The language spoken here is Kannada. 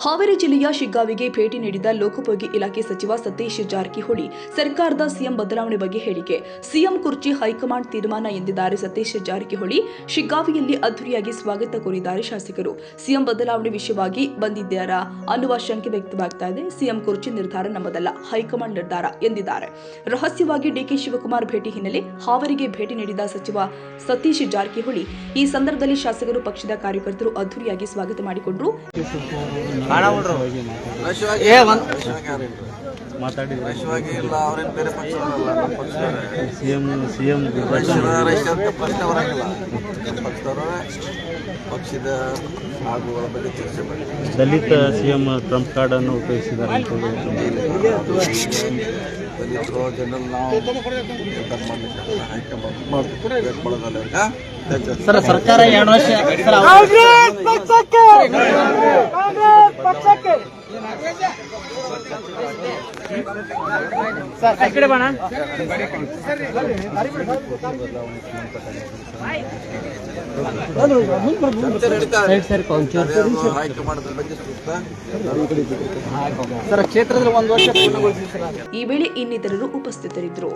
ಹಾವೇರಿ ಜಿಲ್ಲೆಯ ಶಿಗ್ಗಾವಿಗೆ ಭೇಟಿ ನೀಡಿದ ಲೋಕೋಪಯೋಗಿ ಇಲಾಖೆ ಸಚಿವ ಸತೀಶ್ ಜಾರಕಿಹೊಳಿ ಸರ್ಕಾರದ ಸಿಎಂ ಬದಲಾವಣೆ ಬಗ್ಗೆ ಹೇಳಿಕೆ. ಸಿಎಂ ಕುರ್ಚಿ ಹೈಕಮಾಂಡ್ ತೀರ್ಮಾನ ಎಂದಿದ್ದಾರೆ ಸತೀಶ್ ಜಾರಕಿಹೊಳಿ. ಶಿಗ್ಗಾವಿಯಲ್ಲಿ ಅದ್ದೂರಿಯಾಗಿ ಸ್ವಾಗತ ಕೋರಿದ್ದಾರೆ ಶಾಸಕರು. ಸಿಎಂ ಬದಲಾವಣೆ ವಿಷಯವಾಗಿ ಬಂದಿದ್ದಾರಾ ಅನ್ನುವ ಶಂಕೆ ವ್ಯಕ್ತವಾಗ್ತಾ ಇದೆ. ಸಿಎಂ ಕುರ್ಚಿ ನಿರ್ಧಾರ ನಮ್ಮದಲ್ಲ, ಹೈಕಮಾಂಡ್ ನಿರ್ಧಾರ ಎಂದಿದ್ದಾರೆ. ರಹಸ್ಯವಾಗಿ ಡಿಕೆ ಶಿವಕುಮಾರ್ ಭೇಟಿ ಹಿನ್ನೆಲೆ ಹಾವೇರಿಗೆ ಭೇಟಿ ನೀಡಿದ ಸಚಿವ ಸತೀಶ್ ಜಾರಕಿಹೊಳಿ ಈ ಸಂದರ್ಭದಲ್ಲಿ ಶಾಸಕರು, ಪಕ್ಷದ ಕಾರ್ಯಕರ್ತರು ಅದ್ದೂರಿಯಾಗಿ ಸ್ವಾಗತ ಮಾಡಿಕೊಂಡರು. ದಲಿತ ಸಿಎಂ ಟ್ರಂಪ್ ಕಾರ್ಡ್ ಅನ್ನು ಉಪಯೋಗಿಸಿದ್ದಾರೆ. ಸರ್, ಸರ್ಕಾರ 2 ವರ್ಷ ಸರ್ ಆ ಕಡೆ ಬಣ ಸರ್ ಕ್ಷೇತ್ರದಲ್ಲಿ 1 ವರ್ಷ ಪೂರ್ಣಗೊಳಿಸಿ. ಈ ವೇಳೆ ಇನ್ನಿತರರು ಉಪಸ್ಥಿತರಿದ್ದರು.